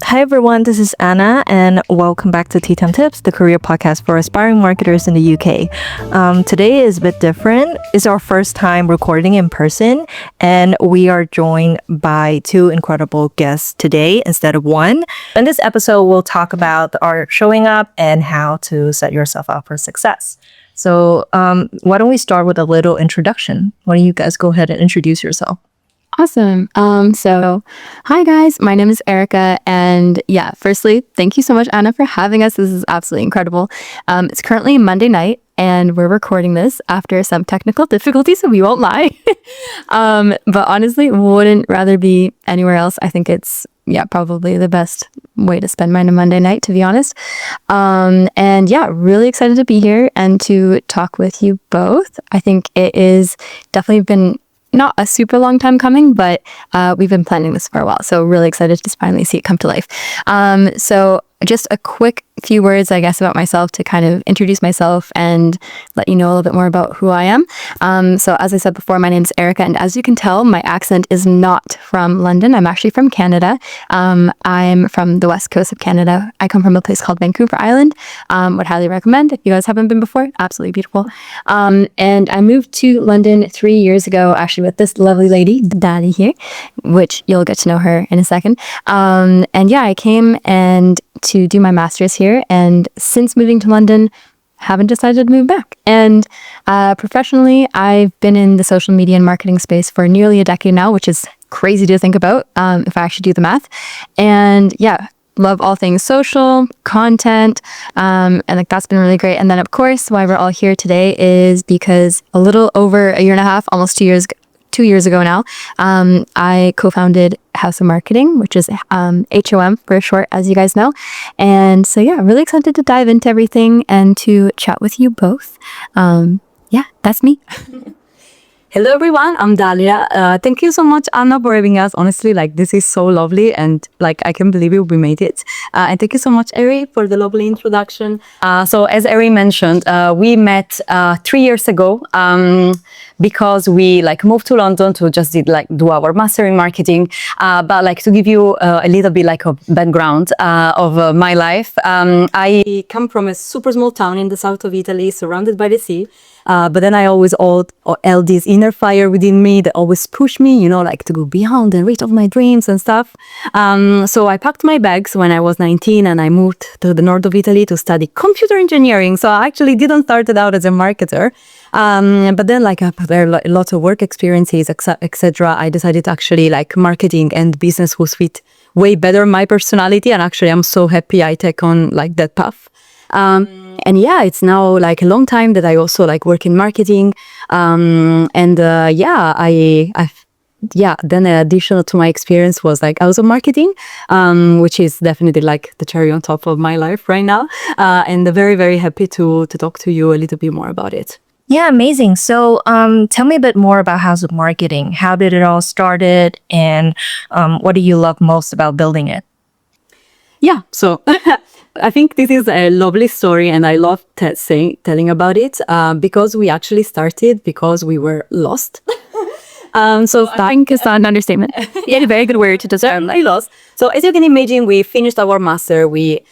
Hi everyone, this is Anna, and welcome back to Tea Time Tips, the career podcast for aspiring marketers in the UK. Today is a bit different. It's our first time recording in person, and we are joined by two incredible guests today instead of one. In this episode, we'll talk about the art of showing up and how to set yourself up for success. So why don't we start with a little introduction? Why don't you guys go ahead and introduce yourself? Awesome. So hi guys, my name is Erica, and firstly, thank you so much, Anna, for having us. This is absolutely incredible. It's currently Monday night, and we're recording this after some technical difficulties, so we won't lie. But honestly, wouldn't rather be anywhere else. I think it's probably the best way to spend my Monday night, to be honest. Really excited to be here and to talk with you both. I think it is definitely been not a super long time coming, but we've been planning this for a while. So really excited to finally see it come to life. So just a quick few words, I guess, about myself to kind of introduce myself and let you know a little bit more about who I am. So as I said before, my name is Erica, and as you can tell, my accent is not from London. I'm actually from Canada. I'm from the west coast of Canada. I come from a place called Vancouver Island. Would highly recommend if you guys haven't been before. Absolutely beautiful. And I moved to London 3 years ago, actually with this lovely lady, Daddy here, which you'll get to know her in a second. I came and to do my master's here, and since moving to London, haven't decided to move back. And professionally, I've been in the social media and marketing space for nearly a decade now, which is crazy to think about if I actually do the math. And love all things social, content, and that's been really great. And then of course, why we're all here today is because a little over a year and a half, almost 2 years ago now, I co-founded House of Marketing, which is HOM for short, as you guys know. And so really excited to dive into everything and to chat with you both. That's me. Hello everyone, I'm Dalila. Thank you so much, Anna, for having us. Honestly, this is so lovely, and I can't believe we made it. And thank you so much, Eri, for the lovely introduction. So as Eri mentioned, we met 3 years ago because we moved to London to just do our master in marketing. But to give you a little bit a background of my life, I come from a super small town in the south of Italy, surrounded by the sea. But then I always held this inner fire within me that always pushed me, to go beyond and reach of my dreams and stuff. So I packed my bags when I was 19 and I moved to the north of Italy to study computer engineering. So I actually didn't start out as a marketer. But then after lots of work experiences, etc., I decided actually marketing and business would fit way better my personality. And actually I'm so happy I take on that path. It's now a long time that I also work in marketing. Then additional to my experience was House of Marketing, which is definitely the cherry on top of my life right now. And very, very happy to talk to you a little bit more about it. Yeah, amazing. So tell me a bit more about House of Marketing. How did it all started, and what do you love most about building it? Yeah, so I think this is a lovely story, and I love telling about it because we actually started because we were lost. So I think it's not an understatement. You had a very good word to describe that. Lost. So as you can imagine, we finished our master. We,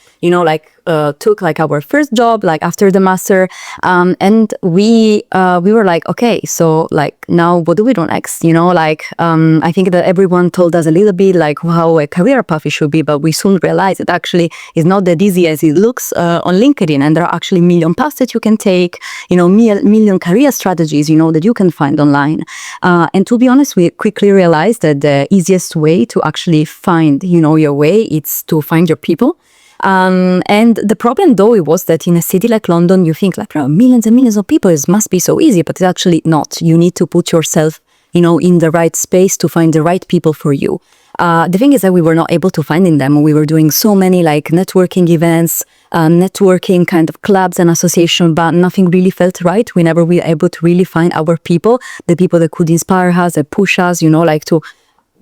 took our first job after the master, and we were okay, so now what do we do next? I think that everyone told us a little bit how a career path it should be, but we soon realized it actually is not that easy as it looks on LinkedIn, and there are actually million paths that you can take, million career strategies, that you can find online. And to be honest, we quickly realized that the easiest way to actually find, your way, it's to find your people. And the problem though, it was that in a city like London, you think millions and millions of people, it must be so easy, but it's actually not. You need to put yourself, in the right space to find the right people for you. The thing is that we were not able to find them. We were doing so many networking events, networking kind of clubs and association, but nothing really felt right. We never were able to really find our people, the people that could inspire us and push us, to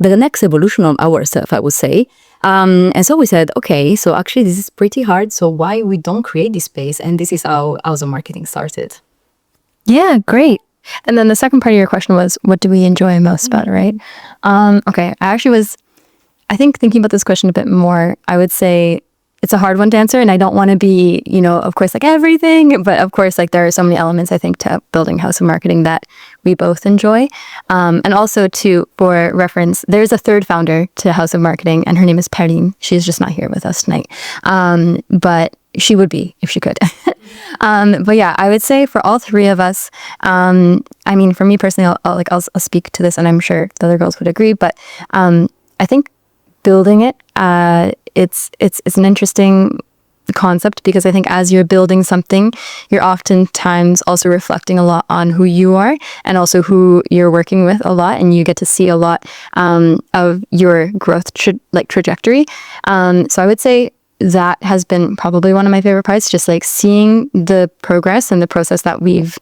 the next evolution of ourselves, I would say. And so we said, okay, so actually this is pretty hard. So why we don't create this space? And this is how House of Marketing started. Yeah, great. And then the second part of your question was, what do we enjoy most about it, right? Okay, I think thinking about this question a bit more, I would say it's a hard one to answer, and I don't want to be, of course, like everything, but of course, like there are so many elements, I think, to building House of Marketing that we both enjoy. And also, too, for reference, there's a third founder to House of Marketing, and her name is Perrine. She's just not here with us tonight. But she would be if she could. But yeah, I would say for all three of us, I mean, for me personally, I'll speak to this, and I'm sure the other girls would agree, but I think building it, it's an interesting concept, because I think as you're building something, you're oftentimes also reflecting a lot on who you are and also who you're working with a lot, and you get to see a lot of your growth trajectory. So I would say that has been probably one of my favorite parts, just like seeing the progress and the process that we've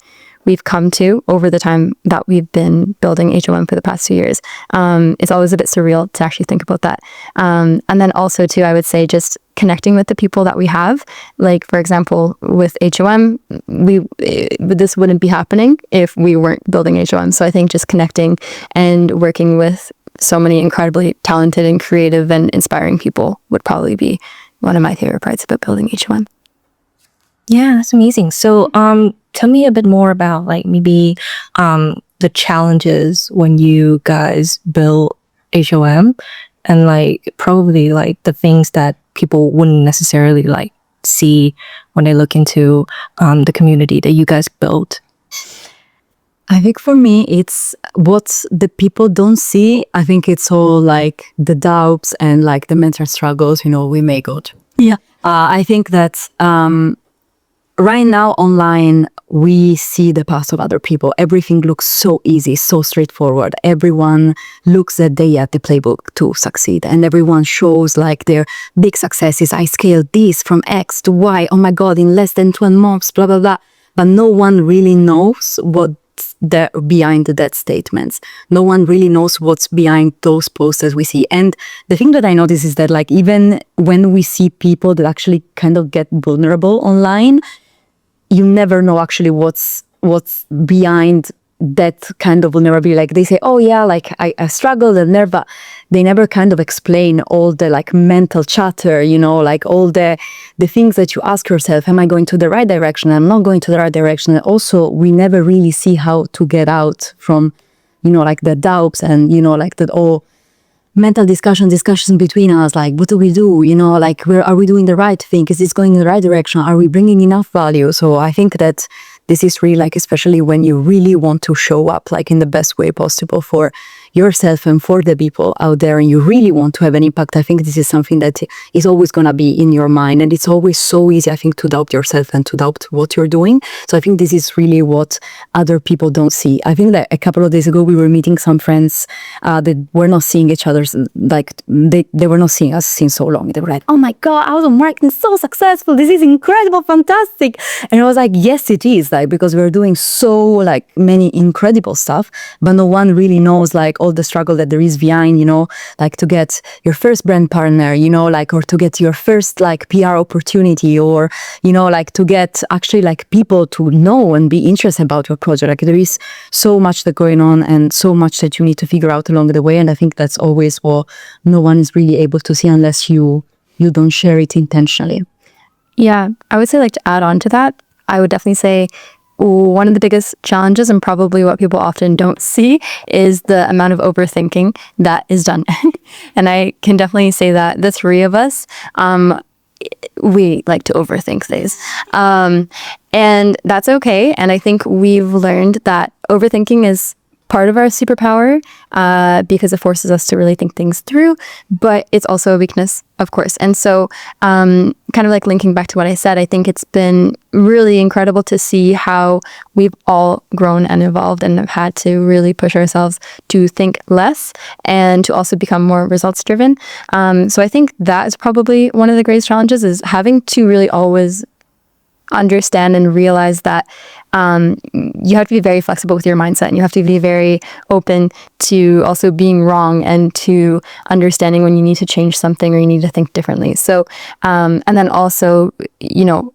come to over the time that we've been building HOM for the past 2 years. It's always a bit surreal to actually think about that. And then also too, I would say just connecting with the people that we have. Like, for example, with HOM, this wouldn't be happening if we weren't building HOM. So I think just connecting and working with so many incredibly talented and creative and inspiring people would probably be one of my favorite parts about building HOM. Yeah, that's amazing. So, tell me a bit more about like maybe the challenges when you guys build HOM, and like probably like the things that people wouldn't necessarily like see when they look into the community that you guys built. I think for me, it's what the people don't see. I think it's all like the doubts and like the mental struggles, we may go through. Yeah. I think that right now online, we see the path of other people. Everything looks so easy, so straightforward. Everyone looks that they have the playbook to succeed, and everyone shows like their big successes. I scaled this from X to Y. Oh my God, in less than 12 months, blah, blah, blah. But no one really knows what behind that statements. No one really knows what's behind those posts that we see. And the thing that I notice is that like even when we see people that actually kind of get vulnerable online, you never know actually what's behind that kind of vulnerability. Like they say, oh yeah, like I struggled and there, but they never kind of explain all the like mental chatter, like all the things that you ask yourself, am I going to the right direction? I'm not going to the right direction. And also we never really see how to get out from, like the doubts and, like that all mental discussions between us, like what do we do, like where are we doing the right thing? Is this going in the right direction? Are we bringing enough value? So I think that this is really like, especially when you really want to show up like in the best way possible for yourself and for the people out there, and you really want to have an impact. I think this is something that is always going to be in your mind, and it's always so easy, I think, to doubt yourself and to doubt what you're doing. So I think this is really what other people don't see. I think that a couple of days ago we were meeting some friends that were not seeing each other, like they were not seeing us since so long. They were like, oh my God, House of Marketing is so successful, this is incredible, fantastic. And I was like, yes it is, like because we're doing so like many incredible stuff, but no one really knows like all the struggle that there is behind, like to get your first brand partner, like, or to get your first like PR opportunity, or, like to get actually like people to know and be interested about your project. Like there is so much that going on and so much that you need to figure out along the way. And I think that's always what no one is really able to see unless you don't share it intentionally. Yeah, I would say, like, to add on to that, I would definitely say one of the biggest challenges, and probably what people often don't see, is the amount of overthinking that is done. And I can definitely say that the three of us, we like to overthink things. And that's okay. And I think we've learned that overthinking is part of our superpower, because it forces us to really think things through, but it's also a weakness, of course. And so kind of like linking back to what I said, I think it's been really incredible to see how we've all grown and evolved and have had to really push ourselves to think less and to also become more results driven. So I think that is probably one of the greatest challenges, is having to really always understand and realize that you have to be very flexible with your mindset, and you have to be very open to also being wrong and to understanding when you need to change something or you need to think differently. So and then also,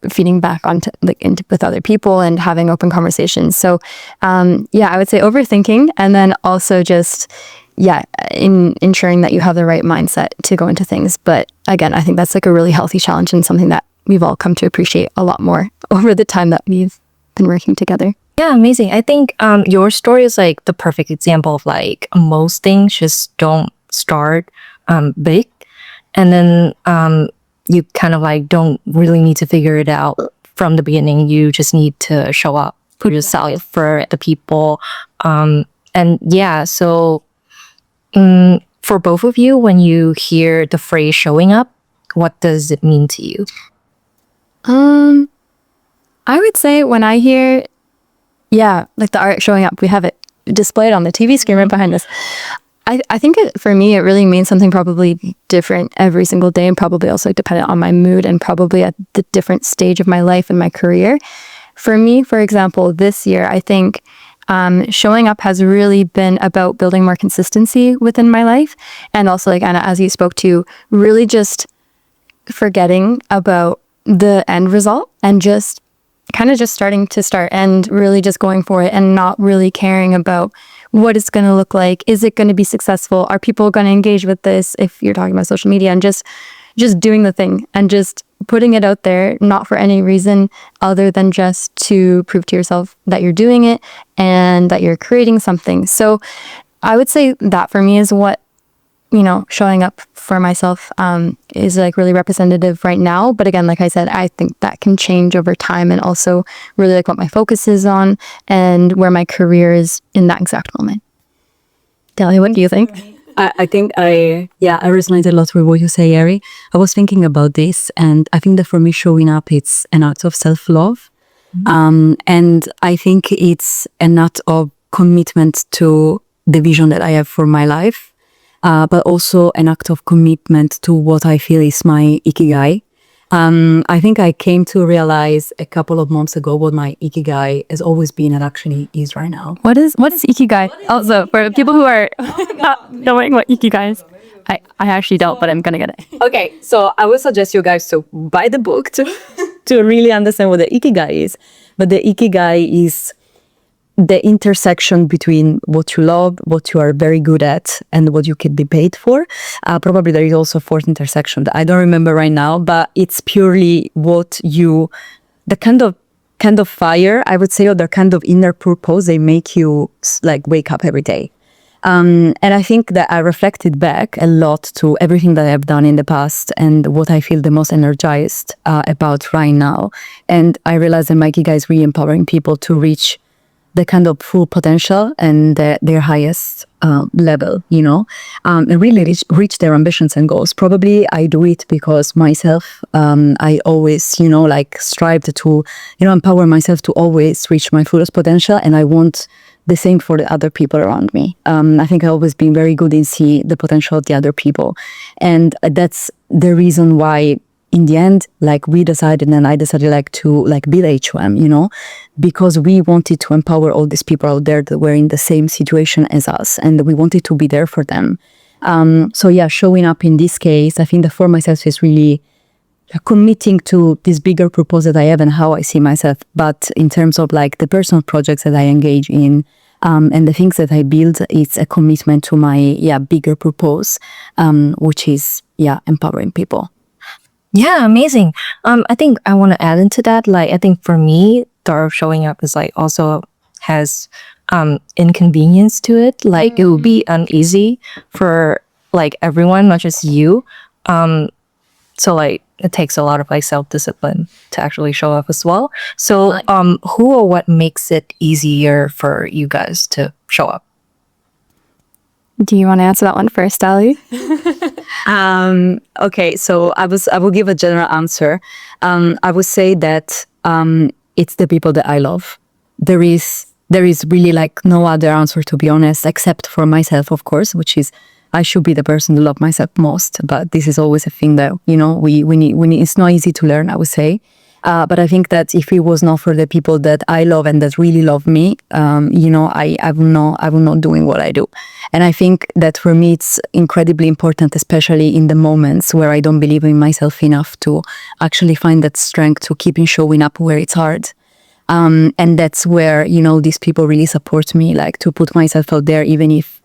feeding back onto with other people and having open conversations. So yeah, I would say overthinking, and then also just in ensuring that you have the right mindset to go into things. But again, I think that's like a really healthy challenge and something that we've all come to appreciate a lot more over the time that we've been working together. Yeah, amazing. I think your story is like the perfect example of like most things just don't start big, and then you kind of like don't really need to figure it out from the beginning. You just need to show up for yourself, for the people. And yeah, so for both of you, when you hear the phrase showing up, what does it mean to you? I would say when I hear, like the art showing up, we have it displayed on the TV screen right behind us. I think for me, it really means something probably different every single day, and probably also dependent on my mood and probably at the different stage of my life and my career. For me, for example, this year, I think showing up has really been about building more consistency within my life. And also, like Anna, as you spoke to, really just forgetting about the end result and just kind of just starting and really just going for it and not really caring about what it's going to look like. Is it going to be successful? Are people going to engage with this? If you're talking about social media, and just doing the thing and just putting it out there, not for any reason other than just to prove to yourself that you're doing it and that you're creating something. So I would say that for me is what, showing up for myself is like really representative right now. But again, like I said, I think that can change over time, and also really like what my focus is on and where my career is in that exact moment. Dalila, what do you think? I think I resonate a lot with what you say, Eri. I was thinking about this, and I think that for me, showing up, it's an act of self-love. And I think it's an act of commitment to the vision that I have for my life. But also an act of commitment to what I feel is my ikigai. I think I came to realize a couple of months ago what my ikigai has always been and actually is right now. What is ikigai? Also, for people who are not knowing what ikigai is, I actually don't, but I'm gonna get it. Okay, so I would suggest you guys to buy the book to really understand what the ikigai is. But the ikigai is the intersection between what you love, what you are very good at, and what you can be paid for. Probably there is also a fourth intersection that I don't remember right now, but it's purely the kind of fire, I would say, or the kind of inner purpose they make you like wake up every day. And I think that I reflected back a lot to everything that I've done in the past and what I feel the most energized about right now. And I realized that my ikigai is really empowering people to reach the kind of full potential and their highest level, and really reach their ambitions and goals. Probably I do it because myself, I always, strive to, empower myself to always reach my fullest potential. And I want the same for the other people around me. I think I've always been very good in see the potential of the other people. And that's the reason why in the end, like we decided, and I decided to build HOM, because we wanted to empower all these people out there that were in the same situation as us, and we wanted to be there for them. Showing up in this case, I think that for myself is really committing to this bigger purpose that I have and how I see myself. But in terms of like the personal projects that I engage in, and the things that I build, it's a commitment to my bigger purpose, which is empowering people. Yeah, amazing. I think I want to add into that. Like, I think for me, the art of showing up is like also has inconvenience to it. Like, it would be uneasy for like everyone, not just you. So like it takes a lot of like self-discipline to actually show up as well. So who or what makes it easier for you guys to show up? Do you want to answer that one first, Dali? Okay, so I will give a general answer. I would say that it's the people that I love. There is really like no other answer, to be honest, except for myself, of course, which is I should be the person to love myself most. But this is always a thing that we need. It's not easy to learn, I would say. But I think that if it was not for the people that I love and that really love me, I will not doing what I do. And I think that for me, it's incredibly important, especially in the moments where I don't believe in myself enough to actually find that strength to keep showing up where it's hard. And that's where, these people really support me, like to put myself out there, even if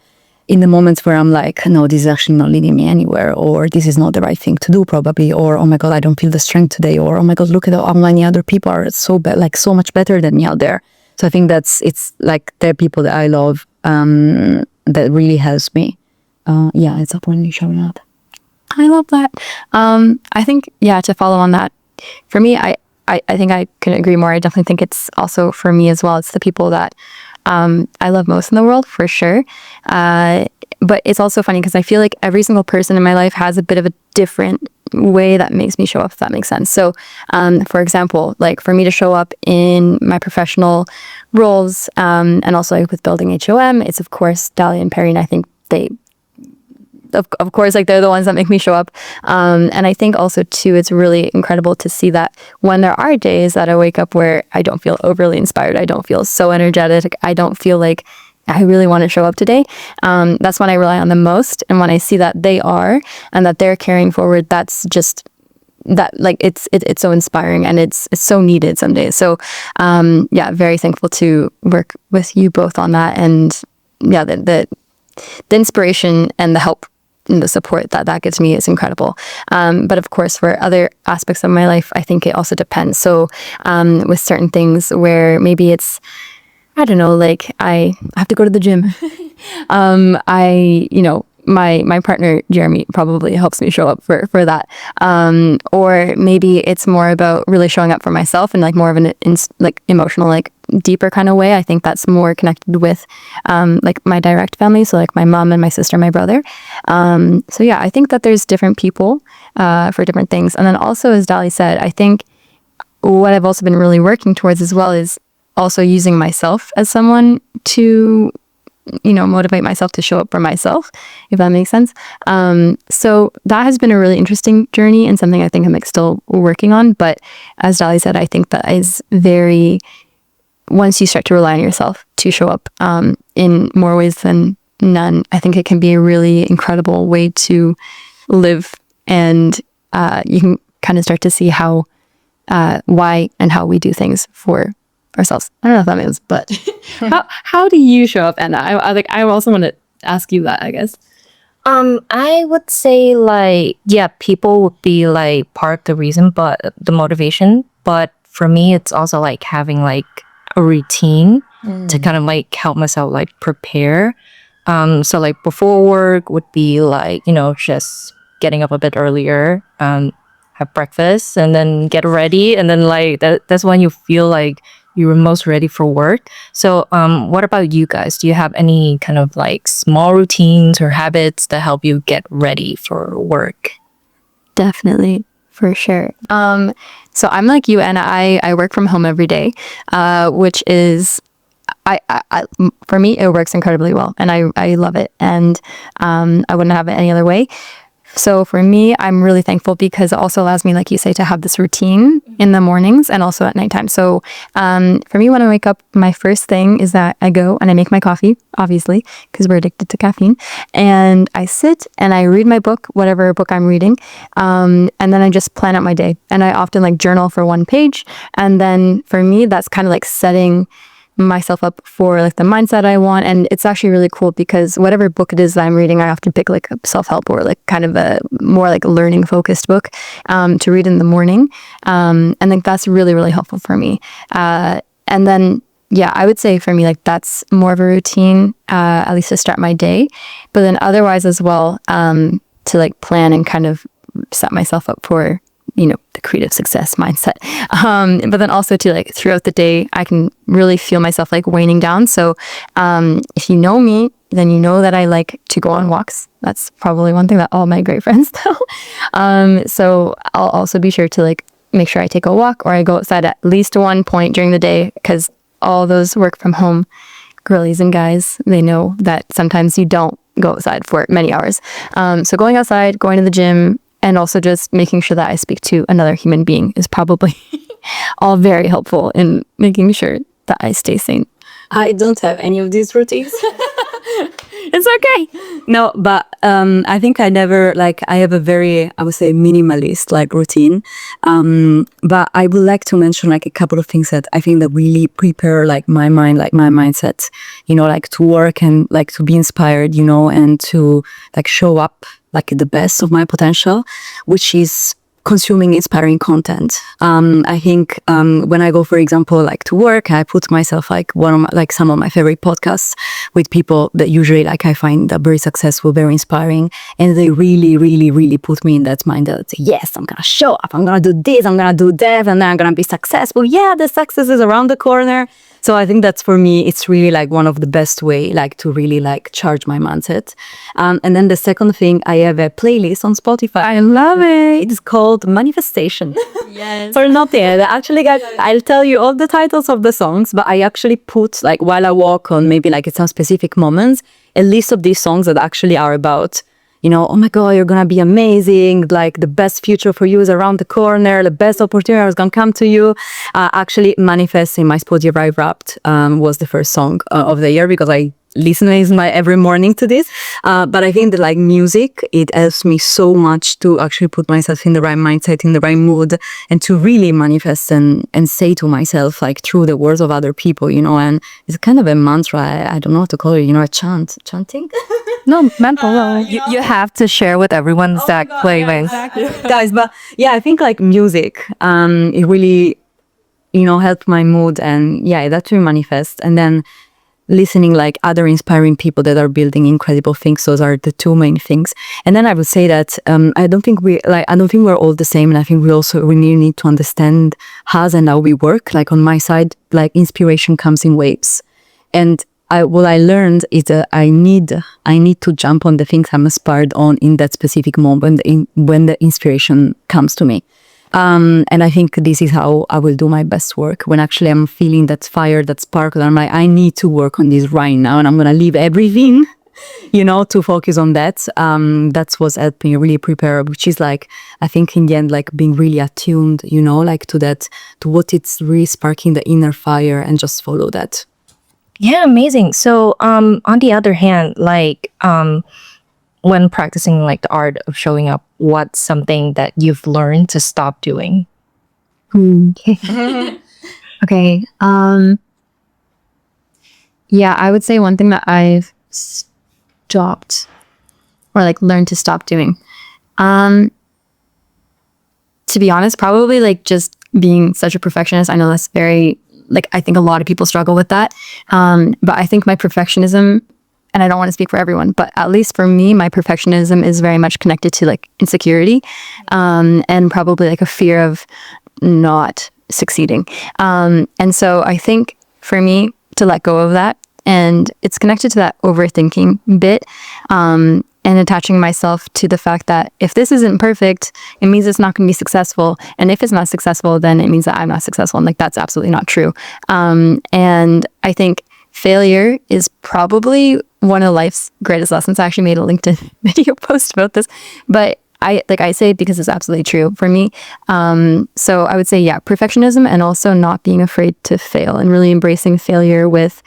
in the moments where I'm like, no, this is actually not leading me anywhere, or this is not the right thing to do probably, or oh my God, I don't feel the strength today, or oh my God, look at how many other people are so like so much better than me out there. So I think it's like they're people that I love, that really helps me. It's up when you showing up. I love that. I think, to follow on that, for me, I think I couldn't agree more. I definitely think it's also for me as well. It's the people that I love most in the world, for sure. But it's also funny because I feel like every single person in my life has a bit of a different way that makes me show up, if that makes sense. So, for example, like for me to show up in my professional roles, and also like with building HOM, it's of course Dalila and Perrine. I think of course, like they're the ones that make me show up. And I think also too, it's really incredible to see that when there are days that I wake up where I don't feel overly inspired, I don't feel so energetic, I don't feel like I really want to show up today. That's when I rely on them most. And when I see that they are, and that they're carrying forward, that's just that, like, it's so inspiring, and it's so needed some days. So, very thankful to work with you both on that. And the inspiration and the help and the support that gives me is incredible. But of course, for other aspects of my life, I think it also depends. So with certain things where maybe it's, I don't know, like I have to go to the gym. My partner, Jeremy, probably helps me show up for that. Or maybe it's more about really showing up for myself in like more of an emotional, like deeper kind of way. I think that's more connected with like my direct family. So like my mom and my sister, my brother. I think that there's different people for different things. And then also, as Dali said, I think what I've also been really working towards as well is also using myself as someone to motivate myself to show up for myself, if that makes sense. So that has been a really interesting journey and something I think I'm like still working on. But as Dali said, I think that is once you start to rely on yourself to show up in more ways than none, I think it can be a really incredible way to live. And you can kind of start to see how, why and how we do things for ourselves. I don't know if that means, but how do you show up, Anna? I also want to ask you that, I guess. I would say people would be like part of the reason, but the motivation. But for me, it's also like having like a routine to kind of like help myself like prepare. So like before work would be like, just getting up a bit earlier, have breakfast and then get ready. And then like that's when you feel like you were most ready for work. So what about you guys? Do you have any kind of like small routines or habits that help you get ready for work? Definitely, for sure. So I'm like you, Anna. I work from home every day, which is, for me, it works incredibly well, and I love it, and I wouldn't have it any other way. So for me, I'm really thankful because it also allows me, like you say, to have this routine in the mornings and also at nighttime. So for me, when I wake up, my first thing is that I go and I make my coffee, obviously, because we're addicted to caffeine. And I sit and I read my book, whatever book I'm reading. And then I just plan out my day. And I often like journal for one page. And then for me, that's kind of like setting myself up for like the mindset I want. And it's actually really cool because whatever book it is that I'm reading, I often pick like a self-help or like kind of a more like learning focused book to read in the morning. And like that's really, really helpful for me. And then I would say for me, like that's more of a routine, at least to start my day. But then otherwise as well, to like plan and kind of set myself up for the creative success mindset. But then also to like throughout the day, I can really feel myself like waning down. So if you know me, then you know that I like to go on walks. That's probably one thing that all my great friends know. So I'll also be sure to like make sure I take a walk or I go outside at least one point during the day, because all those work from home girlies and guys, they know that sometimes you don't go outside for many hours. So going outside, going to the gym, and also just making sure that I speak to another human being is probably all very helpful in making sure that I stay sane. I don't have any of these routines. It's okay. No, but I think I never like I have a very I would say minimalist like routine. But I would like to mention like a couple of things that I think that really prepare like my mind, like my mindset, like to work and like to be inspired, and to like show up like the best of my potential, which is consuming inspiring content. I think when I go, for example, like to work, I put myself like some of my favorite podcasts with people that usually like I find that very successful, very inspiring, and they really, really, really put me in that mind that yes, I'm gonna show up, I'm gonna do this, I'm gonna do that, and then I'm gonna be successful. Yeah, the success is around the corner. So I think that's for me, it's really like one of the best way like to really like charge my mindset. And then the second thing, I have a playlist on Spotify. I love it. It's called Manifestation. Yes. For nothing. Actually, guys, I'll tell you all the titles of the songs, but I actually put like while I walk on maybe like at some specific moments, a list of these songs that actually are about oh my God, you're gonna be amazing. Like the best future for you is around the corner. The best opportunity is gonna come to you. Actually, Manifest in my Spotify Wrapped was the first song of the year because I listen every morning to this. But I think that like music, it helps me so much to actually put myself in the right mindset, in the right mood, and to really manifest and say to myself like through the words of other people, and it's kind of a mantra. I don't know what to call it, a chanting. No, mental. You have to share with everyone that playlist. Guys, but yeah, I think like music, it really, helped my mood, and yeah, that will manifest. And then listening like other inspiring people that are building incredible things. Those are the two main things. And then I would say that I don't think we're all the same, and I think we really need to understand us and how we work. Like on my side, like inspiration comes in waves, and what I learned is that I need to jump on the things I'm inspired on in that specific moment when the inspiration comes to me. And I think this is how I will do my best work when actually I'm feeling that fire, that spark, and I'm like, I need to work on this right now, and I'm gonna leave everything, to focus on that. That's what's helped me really prepare, which is like, I think in the end, like being really attuned, like to what it's really sparking the inner fire, and just follow that. Yeah, amazing. So, on the other hand, like, when practicing like the art of showing up, what's something that you've learned to stop doing? Okay. Yeah, I would say one thing that I've stopped or like learned to stop doing. To be honest, probably like just being such a perfectionist. I know that's very like, I think a lot of people struggle with that. But I think my perfectionism, and I don't want to speak for everyone, but at least for me, my perfectionism is very much connected to like insecurity, and probably like a fear of not succeeding. And so I think for me to let go of that, and it's connected to that overthinking bit, and attaching myself to the fact that if this isn't perfect, it means it's not going to be successful. And if it's not successful, then it means that I'm not successful. And like, that's absolutely not true. And I think failure is probably one of life's greatest lessons. I actually made a LinkedIn video post about this, but I say it because it's absolutely true for me. So I would say, yeah, perfectionism, and also not being afraid to fail, and really embracing failure with,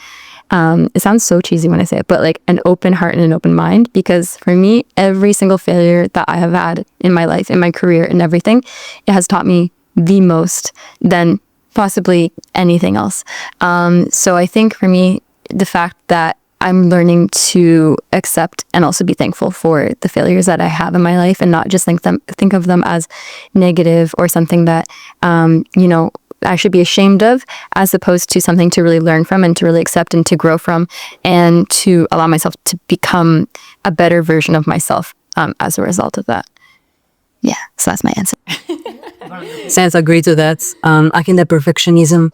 it sounds so cheesy when I say it, but like an open heart and an open mind. Because for me, every single failure that I have had in my life, in my career, and everything, it has taught me the most than possibly anything else. So I think for me, the fact that I'm learning to accept and also be thankful for the failures that I have in my life, and not just think of them as negative or something that, I should be ashamed of, as opposed to something to really learn from and to really accept and to grow from, and to allow myself to become a better version of myself as a result of that. Yeah, so that's my answer. Since I agree to that, I think that perfectionism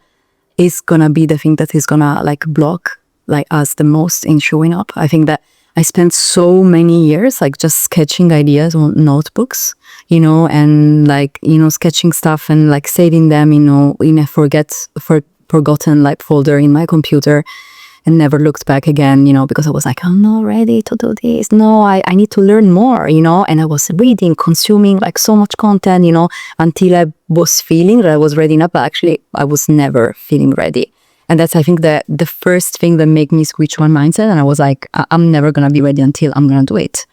is gonna be the thing that is gonna like block like us the most in showing up. I think that I spent so many years like just sketching ideas on notebooks, and like, sketching stuff and like saving them, in a forgotten like folder in my computer, and never looked back again, because I was like, I'm not ready to do this. No, I need to learn more, and I was reading, consuming like so much content, until I was feeling that I was ready enough, but actually I was never feeling ready. And that's, I think, the first thing that made me switch my mindset. And I was like, I'm never going to be ready until I'm going to do it.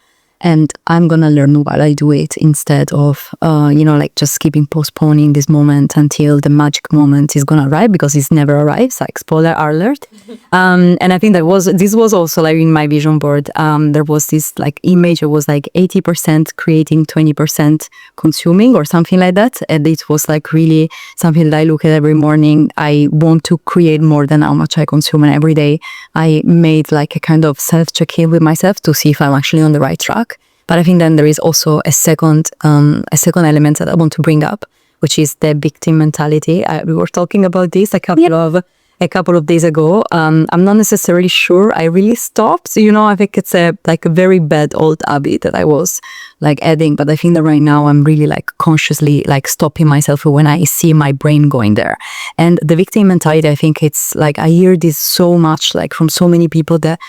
And I'm going to learn while I do it instead of, like just keeping postponing this moment until the magic moment is going to arrive, because it's never arrives. Like, spoiler alert. And I think this was also like in my vision board. There was this like image. It was like 80% creating, 20% consuming or something like that. And it was like really something that I look at every morning. I want to create more than how much I consume. And every day I made like a kind of self-check-in with myself to see if I'm actually on the right track. But I think then there is also a second element that I want to bring up, which is the victim mentality. We were talking about this a couple of days ago. I'm not necessarily sure I really stopped. I think it's a very bad old habit that I was like adding. But I think that right now I'm really like consciously like stopping myself when I see my brain going there. And the victim mentality, I think it's like, I hear this so much like from so many people that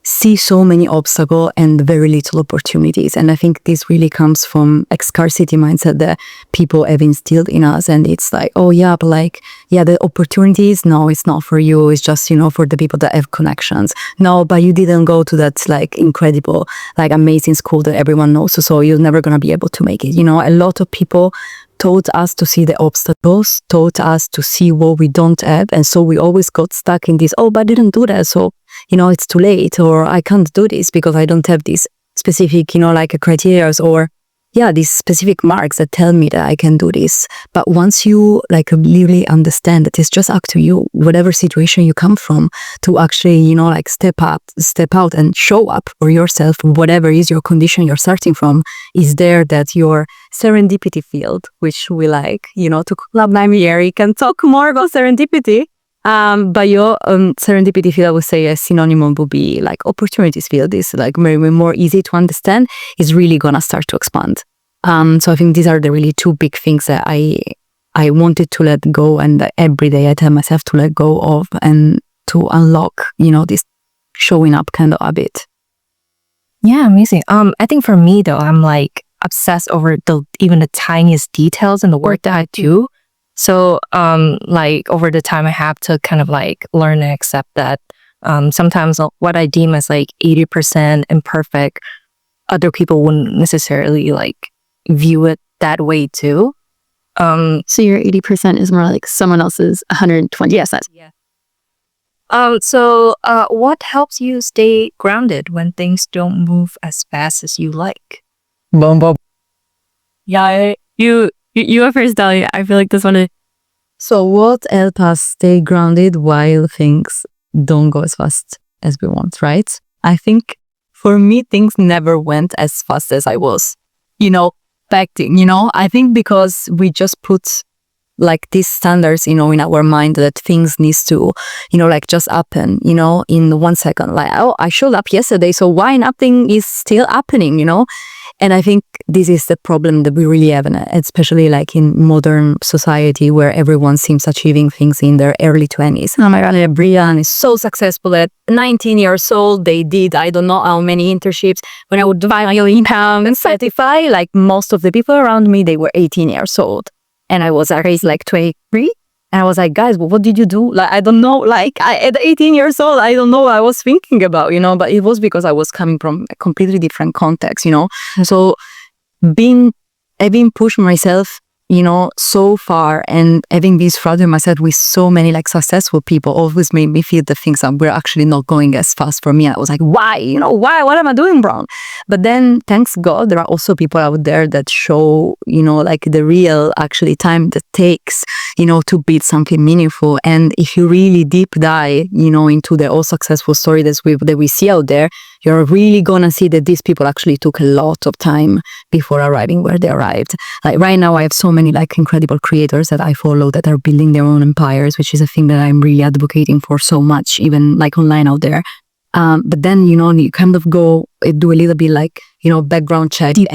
see so many obstacles and very little opportunities. And I think this really comes from a scarcity mindset that people have instilled in us. And it's like, oh yeah, but like, yeah, the opportunities, no, it's not for you. It's just, for the people that have connections. No, but you didn't go to that like incredible, like amazing school that everyone knows. So you're never going to be able to make it. A lot of people taught us to see the obstacles, taught us to see what we don't have. And so we always got stuck in this, oh, but I didn't do that. So, it's too late, or I can't do this because I don't have these specific, like criteria, or these specific marks that tell me that I can do this. But once you like really understand that it's just up to you, whatever situation you come from, to actually, like step out and show up for yourself, whatever is your condition you're starting from, is there that your serendipity field, which we like, to club name here, you can talk more about serendipity. But your serendipity field, I would say a synonym would be like opportunities field, is like very more easy to understand, is really gonna start to expand. So I think these are the really two big things that I wanted to let go, and that every day I tell myself to let go of and to unlock, this showing up kind of habit. Yeah, amazing. I think for me though, I'm like obsessed over even the tiniest details in the work that I do. So, like over the time I have to kind of like learn and accept that, sometimes what I deem as like 80% imperfect, other people wouldn't necessarily like view it that way too. So your 80% is more like someone else's 120. Yes, that's. Yeah. So, what helps you stay grounded when things don't move as fast as you like? Boom, boom. Yeah, you go first, Dalila. I feel like this one is... So what helps us stay grounded while things don't go as fast as we want, right? I think for me, things never went as fast as I was, expecting, I think because we just put like these standards, in our mind that things needs to, like just happen, in 1 second. Like, oh, I showed up yesterday, so why nothing is still happening, And I think this is the problem that we really have, especially like in modern society where everyone seems achieving things in their early 20s. Oh my God, Brian is so successful at 19 years old. They did, I don't know how many internships. When I would divide my income and certify, like most of the people around me, they were 18 years old. And I was raised like 23. And I was like, guys, what did you do? Like, I don't know. Like, at 18 years old, I don't know what I was thinking about, but it was because I was coming from a completely different context, So having pushed myself, so far, and having been surrounded myself with so many like successful people always made me feel the things that were actually not going as fast for me. I was like, why? Why? What am I doing wrong? But then, thanks God, there are also people out there that show, like the real actually time that takes, to build something meaningful. And if you really deep dive, into the all successful story that we see out there, you're really gonna see that these people actually took a lot of time before arriving where they arrived. Like right now, I have so many like incredible creators that I follow that are building their own empires, which is a thing that I'm really advocating for so much, even like online out there. But then, you kind of go do a little bit like, background check, deep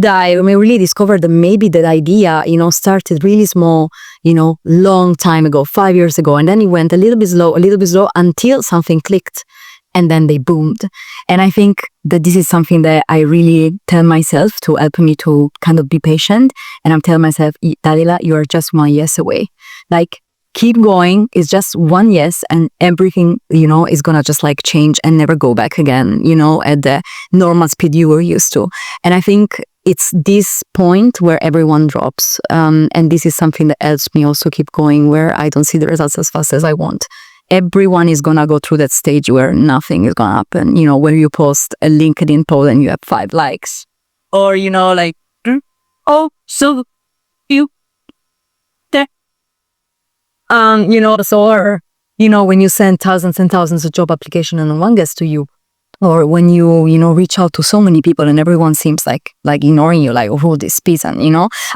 dive. I mean, really discover that maybe that idea, started really small, long time ago, 5 years ago. And then it went a little bit slow until something clicked. And then they boomed. And I think that this is something that I really tell myself to help me to kind of be patient. And I'm telling myself, Dalila, you are just 1 yes away. Like, keep going. It's just one yes, and everything, is gonna just like change and never go back again, at the normal speed you were used to. And I think it's this point where everyone drops. And this is something that helps me also keep going, where I don't see the results as fast as I want. Everyone is gonna go through that stage where nothing is gonna happen, where you post a LinkedIn post and you have 5 likes. Or, like, oh, so you there. Or, when you send thousands and thousands of job applications and no one gets to you. Or when you, reach out to so many people and everyone seems like ignoring you, like, oh, this piece. And,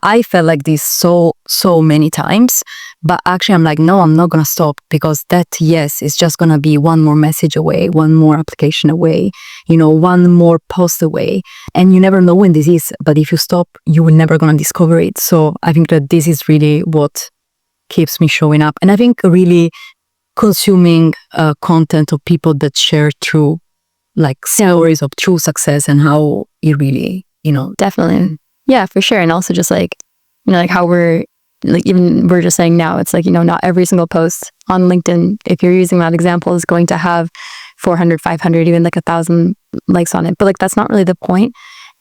I felt like this so many times. But actually, I'm like, no, I'm not going to stop, because that yes is just going to be one more message away, one more application away, one more post away. And you never know when this is. But if you stop, you will never going to discover it. So I think that this is really what keeps me showing up. And I think really consuming content of people that share true, like, stories of true success and how it really, Definitely. Yeah, for sure. And also just like, like how we're just saying now, it's like, not every single post on LinkedIn, if you're using that example, is going to have 400, 500, even like 1,000 likes on it. But like, that's not really the point.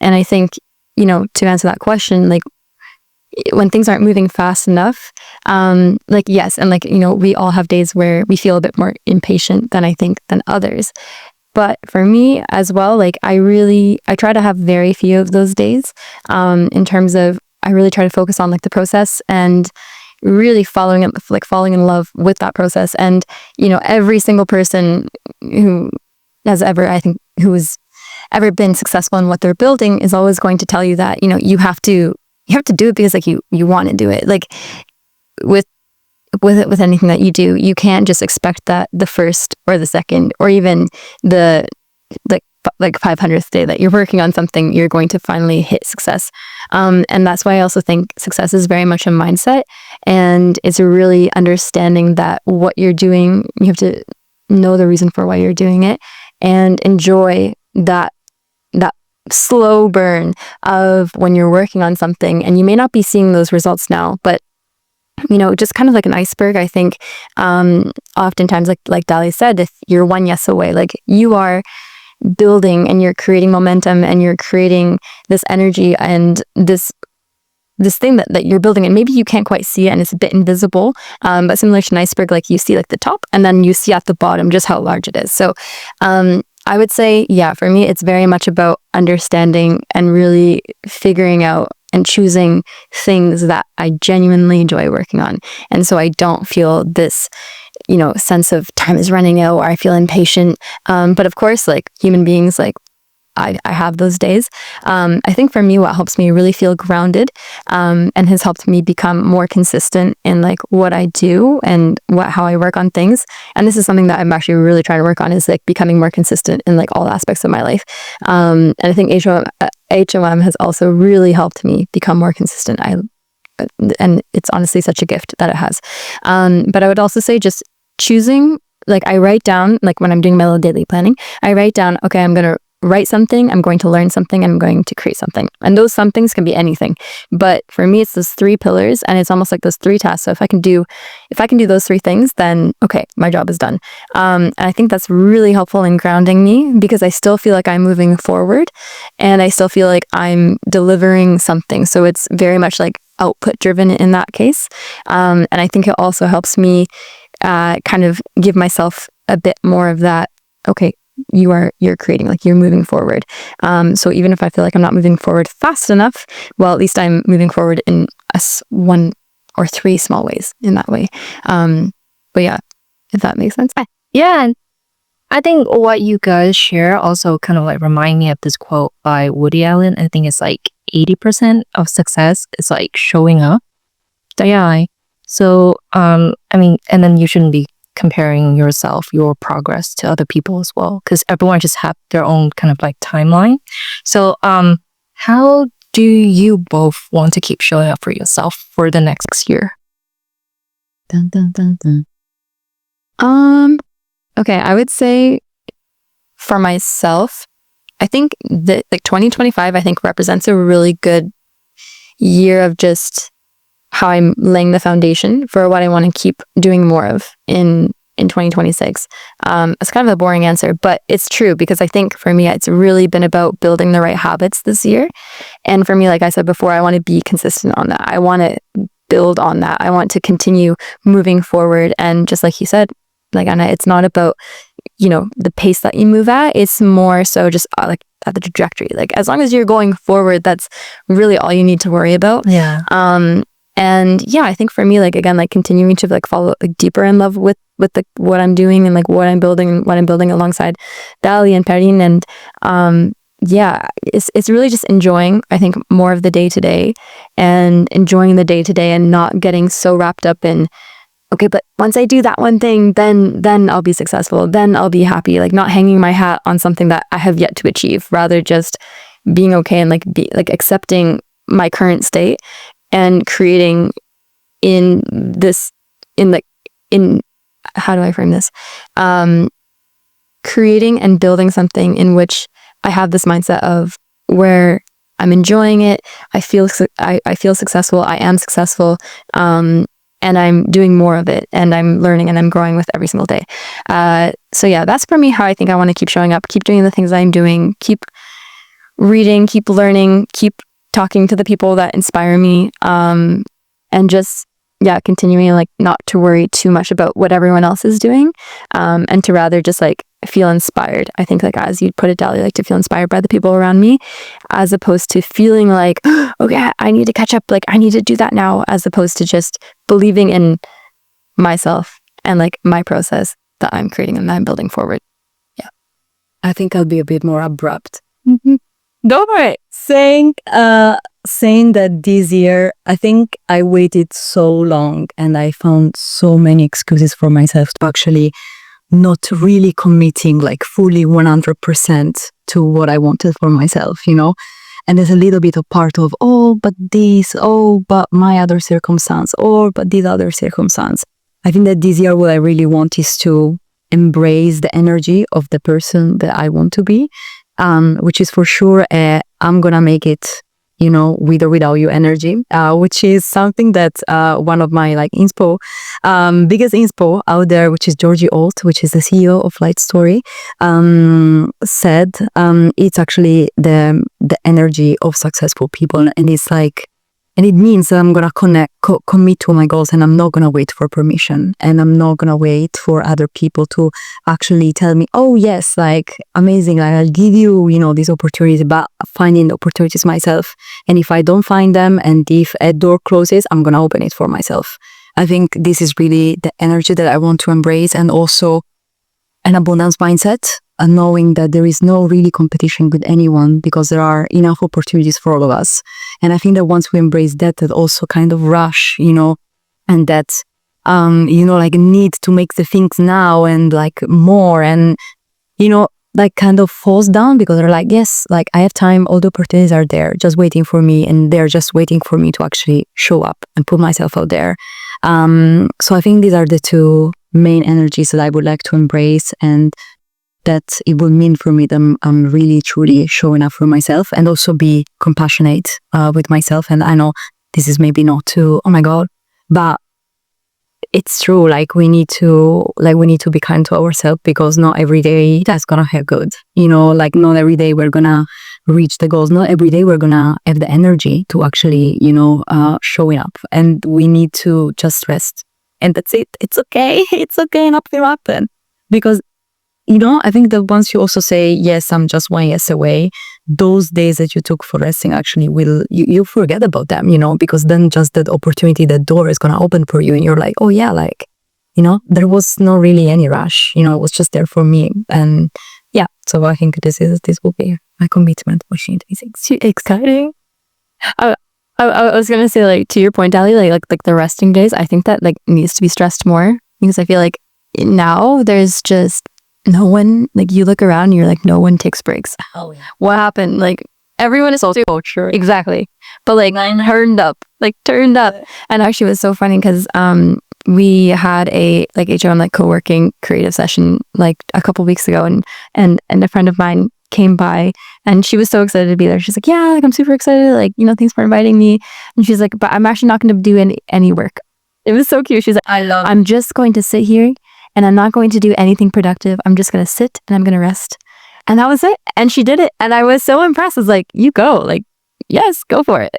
And I think, to answer that question, like, when things aren't moving fast enough, like, yes. And like, we all have days where we feel a bit more impatient than others. But for me as well, like, I try to have very few of those days, in terms of, I really try to focus on like the process and really falling in love with that process. And, every single person who has ever been successful in what they're building is always going to tell you that, you have to do it because like you want to do it. Like with anything that you do, you can't just expect that the first or the second or even the like 500th day that you're working on something, you're going to finally hit success. And that's why I also think success is very much a mindset, and it's really understanding that what you're doing, you have to know the reason for why you're doing it and enjoy that slow burn of when you're working on something and you may not be seeing those results now, but just kind of like an iceberg. I think oftentimes, like Dali said, if you're one yes away, like you are building and you're creating momentum and you're creating this energy and this thing that you're building, and maybe you can't quite see it and it's a bit invisible, but similar to an iceberg, like you see like the top and then you see at the bottom just how large it is. So I would say, yeah, for me, it's very much about understanding and really figuring out and choosing things that I genuinely enjoy working on. And so I don't feel this, sense of time is running out or I feel impatient. But of course, like human beings, like I have those days. I think for me, what helps me really feel grounded, and has helped me become more consistent in like what I do and how I work on things. And this is something that I'm actually really trying to work on, is like becoming more consistent in like all aspects of my life. And I think HOM has also really helped me become more consistent. And it's honestly such a gift that it has. But I would also say just choosing, like I write down, like when I'm doing my little daily planning, I write down, okay, I'm going to write something, I'm going to learn something, I'm going to create something. And those somethings can be anything. But for me, it's those 3 pillars, and it's almost like those 3 tasks. So if I can do those 3 things, then okay, my job is done. And I think that's really helpful in grounding me, because I still feel like I'm moving forward and I still feel like I'm delivering something. So it's very much like output driven in that case. And I think it also helps me kind of give myself a bit more of that, okay, you're creating, like you're moving forward. So even if I feel like I'm not moving forward fast enough, well, at least I'm moving forward in 1 or 3 small ways in that way. But yeah, if that makes sense. Yeah, and I think what you guys share also kind of like remind me of this quote by Woody Allen. I think it's like 80% of success is like showing up. Yeah. So, I mean, and then you shouldn't be comparing your progress to other people as well, because everyone just have their own kind of like timeline. So, how do you both want to keep showing up for yourself for the next year? Dun, dun, dun, dun. Okay, I would say for myself, I think that like 2025, I think represents a really good year of just how I'm laying the foundation for what I want to keep doing more of in 2026. It's kind of a boring answer, but it's true, because I think for me, it's really been about building the right habits this year. And for me, like I said before, I want to be consistent on that. I want to build on that. I want to continue moving forward. And just like you said, like Anna, it's not about, the pace that you move at. It's more so just like at the trajectory. Like as long as you're going forward, that's really all you need to worry about. Yeah. And yeah, I think for me, like again, like continuing to like follow like deeper in love with what I'm doing and like what I'm building alongside Dali and Perrine. And yeah, it's really just enjoying, I think, more of the day to day, and enjoying the day to day, and not getting so wrapped up in, okay, but once I do that one thing, then I'll be successful, then I'll be happy. Like not hanging my hat on something that I have yet to achieve, rather just being okay and like accepting my current state and creating in how do I frame this? Creating and building something in which I have this mindset of where I'm enjoying it. I feel successful. I am successful. And I'm doing more of it, and I'm learning and I'm growing with every single day. So yeah, that's for me how I think I want to keep showing up, keep doing the things I'm doing, keep reading, keep learning, keep talking to the people that inspire me, and just, yeah, continuing like not to worry too much about what everyone else is doing, and to rather just like feel inspired. I think like as you put it, Dali, like to feel inspired by the people around me, as opposed to feeling like, okay, I need to catch up, like I need to do that now, as opposed to just believing in myself and like my process that I'm creating and that I'm building forward. Yeah. I think I'll be a bit more abrupt. Go for it. Saying that this year, I think I waited so long and I found so many excuses for myself to actually not really committing like fully 100% to what I wanted for myself, And there's a little bit of part of, but my other circumstance, but this other circumstance. I think that this year what I really want is to embrace the energy of the person that I want to be, which is for sure I'm gonna make it, with or without you energy, which is something that one of my like biggest inspo out there, which is Georgie Alt, which is the CEO of Light Story, said it's actually the energy of successful people, and it's like, and it means that I'm gonna commit to my goals, and I'm not gonna wait for permission, and I'm not gonna wait for other people to actually tell me, oh yes, like amazing, like, I'll give you, these opportunities, but finding the opportunities myself. And if I don't find them, and if a door closes, I'm gonna open it for myself. I think this is really the energy that I want to embrace, and also an abundance mindset, and knowing that there is no really competition with anyone, because there are enough opportunities for all of us. And I think that once we embrace that also kind of rush, and that, like need to make the things now and like more, and, like kind of falls down, because they're like, yes, like I have time, all the opportunities are there just waiting for me, and they're just waiting for me to actually show up and put myself out there. So I think these are the two main energies that I would like to embrace, and that it will mean for me that I'm really truly showing up for myself, and also be compassionate with myself. And I know this is maybe not too, oh my God, but it's true. Like we need to be kind to ourselves, because not every day that's gonna have good. Like not every day we're gonna reach the goals. Not every day we're gonna have the energy to actually, showing up. And we need to just rest. And that's it. It's okay. It's okay. Nothing will happen. Because I think that once you also say, yes, I'm just 1 yes away, those days that you took for resting actually you forget about them, because then just that opportunity, that door is going to open for you, and you're like, oh yeah, like, there was not really any rush, it was just there for me. And yeah, so I think this will be my commitment for 2026. Exciting. I was going to say, like, to your point, Dali, like the resting days, I think that like needs to be stressed more, because I feel like now there's just no one, like you look around and you're like, no one takes breaks. Oh yeah. What happened? Like everyone is so culture. Exactly. But like turned up. And actually it was so funny because we had a HOM like co-working creative session like a couple weeks ago, and a friend of mine came by, and she was so excited to be there. She's like, yeah, like I'm super excited, like, you know, thanks for inviting me. And she's like, but I'm actually not going to do any work. It was so cute. She's like, I'm just going to sit here and I'm not going to do anything productive. I'm just going to sit and I'm going to rest. And that was it. And she did it. And I was so impressed. I was like, you go, like, yes, go for it.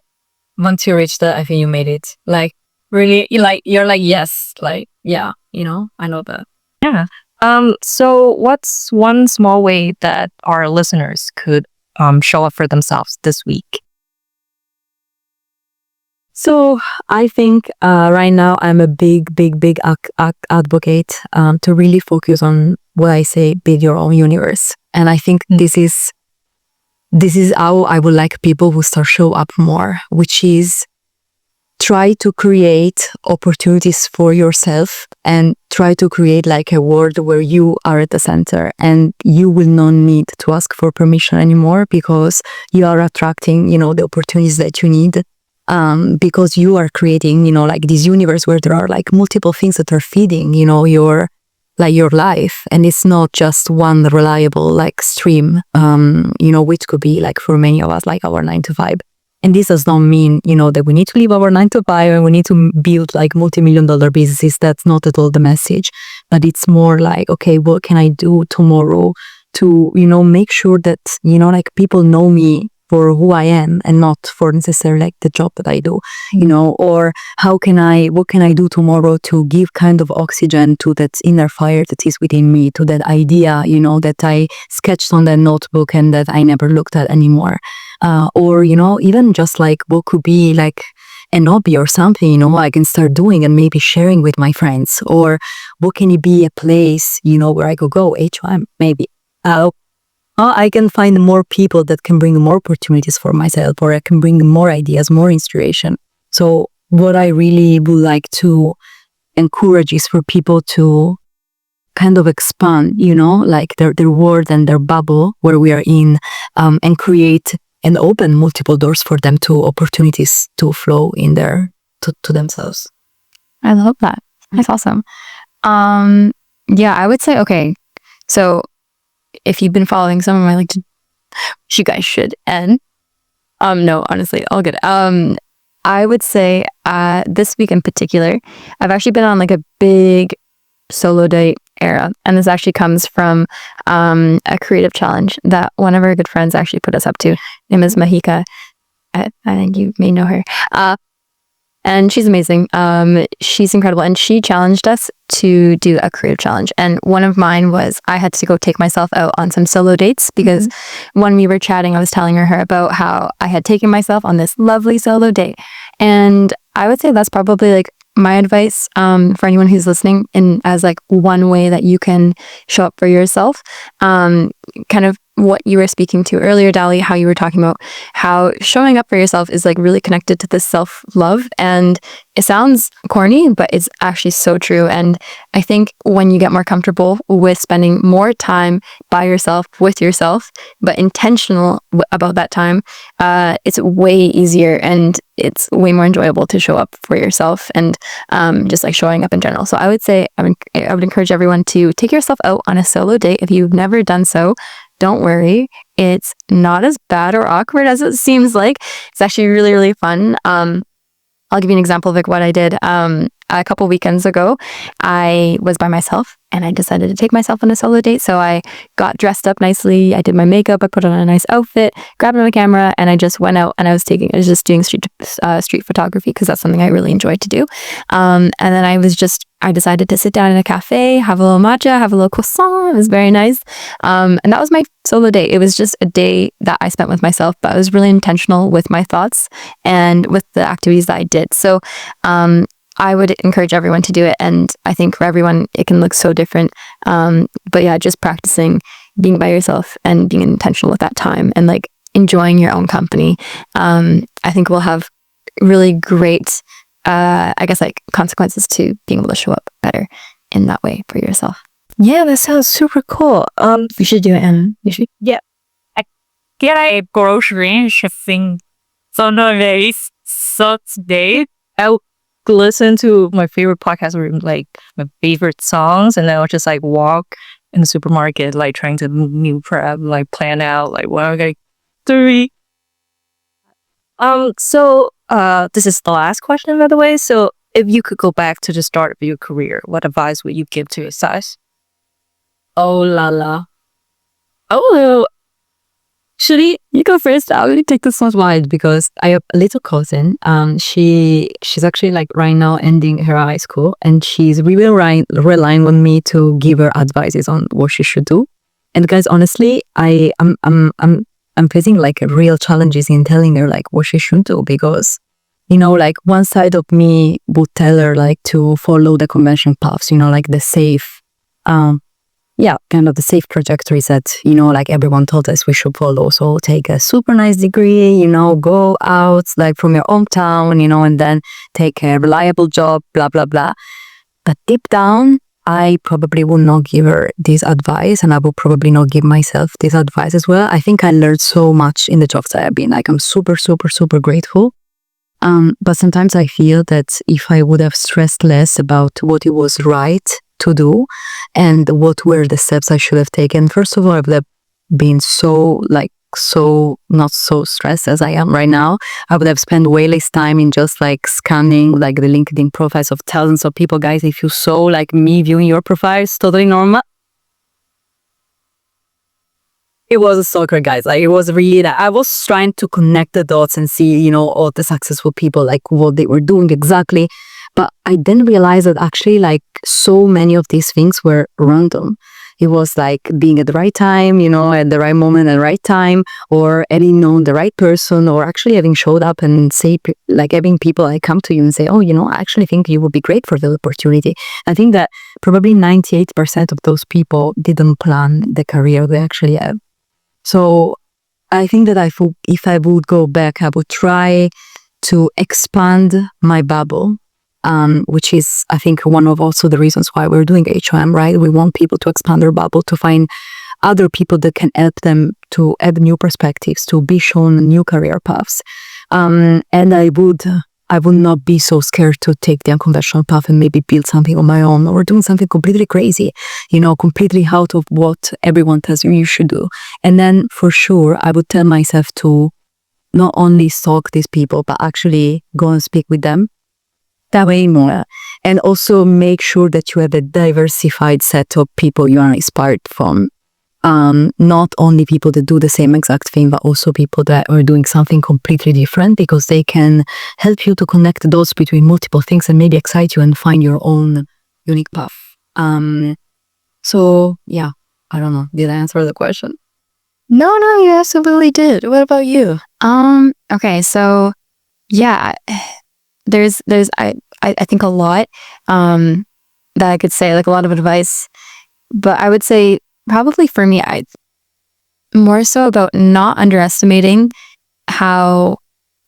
Once you reach that, I think you made it. Like, really, you're like, yes, like, yeah, you know, I know that. Yeah. So what's one small way that our listeners could show up for themselves this week? So I think right now I'm a big advocate to really focus on what I say, build your own universe. And I think this is how I would like people who start show up more, which is try to create opportunities for yourself and try to create like a world where you are at the center and you will not need to ask for permission anymore because you are attracting, you know, the opportunities that you need. Because you are creating, you know, like this universe where there are like multiple things that are feeding, you know, your life. And it's not just one reliable like stream, you know, which could be like for many of us, like our 9 to 5. And this does not mean, you know, that we need to leave our 9 to 5 and we need to build like multi-million-dollar businesses. That's not at all the message. But it's more like, okay, what can I do tomorrow to, you know, make sure that, you know, like people know me for who I am and not for necessarily like the job that I do, you know, or what can I do tomorrow to give kind of oxygen to that inner fire that is within me, to that idea, you know, that I sketched on that notebook and that I never looked at anymore. Or, you know, even just like what could be like an hobby or something, you know, I can start doing and maybe sharing with my friends. Or what can it be a place, you know, where I could go, HM maybe. I can find more people that can bring more opportunities for myself, or I can bring more ideas, more inspiration. So what I really would like to encourage is for people to kind of expand, you know, like their world and their bubble where we are in, and create and open multiple doors for them to opportunities to flow in there to themselves. I love that. That's awesome. Yeah, I would say, okay, so if you've been following some of my like, you guys should. And no, honestly, all good. I would say this week in particular, I've actually been on like a big solo date era, and this actually comes from a creative challenge that one of our good friends actually put us up to. Her name is Mahika. I think you may know her. And she's amazing. She's incredible. And she challenged us to do a creative challenge. And one of mine was I had to go take myself out on some solo dates because when we were chatting, I was telling her about how I had taken myself on this lovely solo date. And I would say that's probably like my advice for anyone who's listening, in as like one way that you can show up for yourself. Kind of what you were speaking to earlier, Dali, how you were talking about how showing up for yourself is like really connected to this self-love. And it sounds corny, but it's actually so true. And I think when you get more comfortable with spending more time by yourself, with yourself, but intentional about that time, it's way easier and it's way more enjoyable to show up for yourself and just like showing up in general. So I would say I would encourage everyone to take yourself out on a solo date. If you've never done so, don't worry. It's not as bad or awkward as it seems like. It's actually really, really fun. I'll give you an example of like what I did. A couple weekends ago, I was by myself and I decided to take myself on a solo date. So I got dressed up nicely. I did my makeup. I put on a nice outfit, grabbed my camera, and I just went out and I was just doing street photography because that's something I really enjoy to do. And then I decided to sit down in a cafe, have a little matcha, have a little croissant. It was very nice. And that was my solo day. It was just a day that I spent with myself, but I was really intentional with my thoughts and with the activities that I did. So, I would encourage everyone to do it. And I think for everyone, it can look so different. But yeah, just practicing being by yourself and being intentional with that time and like enjoying your own company. I think will have really great, I guess, like consequences to being able to show up better in that way for yourself. Yeah, that sounds super cool. You should do it, Anna. You should. Yeah. I get a grocery shopping on a very short day. I'll listen to my favorite podcast or like my favorite songs, and then I'll just like walk in the supermarket, like trying to meal prep, like plan out like what I'm gonna do. So this is the last question, by the way. So if you could go back to the start of your career, what advice would you give to yourself? Oh la la. Oh, actually, you go first. I'll really take this one wide because I have a little cousin. She's actually like right now ending her high school, and she's really relying on me to give her advices on what she should do. And guys, honestly, I'm facing like real challenges in telling her like what she should do because, you know, like one side of me would tell her like to follow the conventional paths, you know, like the safe, kind of the safe trajectories that, you know, like everyone told us we should follow. So take a super nice degree, you know, go out like from your hometown, you know, and then take a reliable job, blah, blah, blah. But deep down, I probably would not give her this advice, and I will probably not give myself this advice as well. I think I learned so much in the jobs that I've been. Like, I'm super, super, super grateful. But sometimes I feel that if I would have stressed less about what it was right to do and what were the steps I should have taken, first of all, I would have been so not so stressed as I am right now. I would have spent way less time in just like scanning like the LinkedIn profiles of thousands of people. Guys, if you saw like me viewing your profile, it's totally normal. It was a stalker, guys. Like, it was really that I was trying to connect the dots and see, you know, all the successful people, like what they were doing exactly. But I didn't realize that actually like so many of these things were random. It was like being at the right time, you know, at the right moment, at the right time, or having known the right person, or actually having showed up and say, like having people like come to you and say, oh, you know, I actually think you would be great for the opportunity. I think that probably 98% of those people didn't plan the career they actually have. So I think that if I would go back, I would try to expand my bubble. Which is, I think, one of also the reasons why we're doing HOM, right? We want people to expand their bubble, to find other people that can help them to add new perspectives, to be shown new career paths. And I would not be so scared to take the unconventional path and maybe build something on my own or doing something completely crazy, you know, completely out of what everyone tells you should do. And then for sure, I would tell myself to not only stalk these people, but actually go and speak with them. That way more, and also make sure that you have a diversified set of people you are inspired from. Not only people that do the same exact thing, but also people that are doing something completely different, because they can help you to connect the dots between multiple things and maybe excite you and find your own unique path. So yeah, I don't know. Did I answer the question? No, you absolutely did. What about you? Okay, so yeah, there's I think a lot that I could say, like a lot of advice, but I would say probably for me, I more so about not underestimating how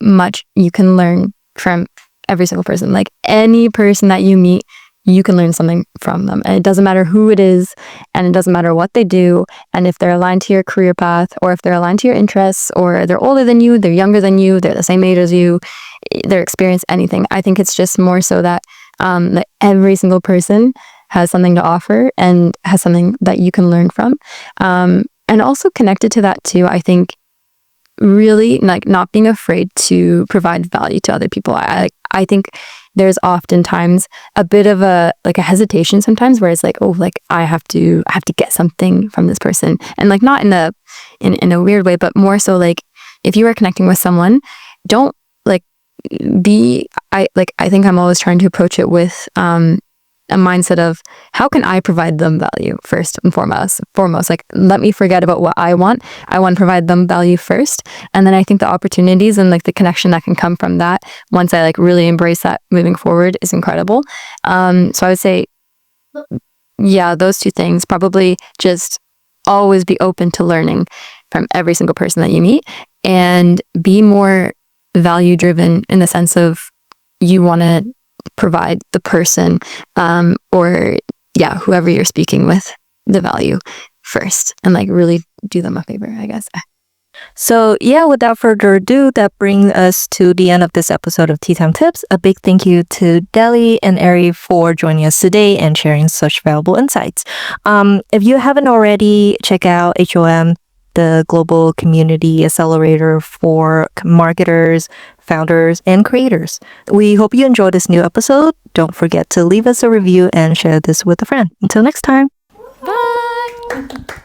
much you can learn from every single person. Like any person that you meet, you can learn something from them, and it doesn't matter who it is, and it doesn't matter what they do, and if they're aligned to your career path, or if they're aligned to your interests, or they're older than you, they're younger than you, they're the same age as you, their experience, anything. I think it's just more so that that every single person has something to offer and has something that you can learn from, and also connected to that too, I think really like not being afraid to provide value to other people. I think there's oftentimes a bit of a hesitation sometimes where it's like, oh, like I have to get something from this person, and like not in a weird way, but more so like if you are connecting with someone, don't like I think I'm always trying to approach it with a mindset of how can I provide them value first and foremost. Like, let me forget about what I want to provide them value first, and then I think the opportunities and like the connection that can come from that, once I like really embrace that moving forward, is incredible. So I would say, yeah, those two things. Probably just always be open to learning from every single person that you meet, and be more value driven in the sense of you want to provide the person or whoever you're speaking with the value first, and like really do them a favor, I guess. So yeah, without further ado, that brings us to the end of this episode of Tea Time Tips. A big thank you to Dalila and Erica for joining us today and sharing such valuable insights. If you haven't already, check out HOM, the global community accelerator for marketers, founders, and creators. We hope you enjoyed this new episode. Don't forget to leave us a review and share this with a friend. Until next time. Bye.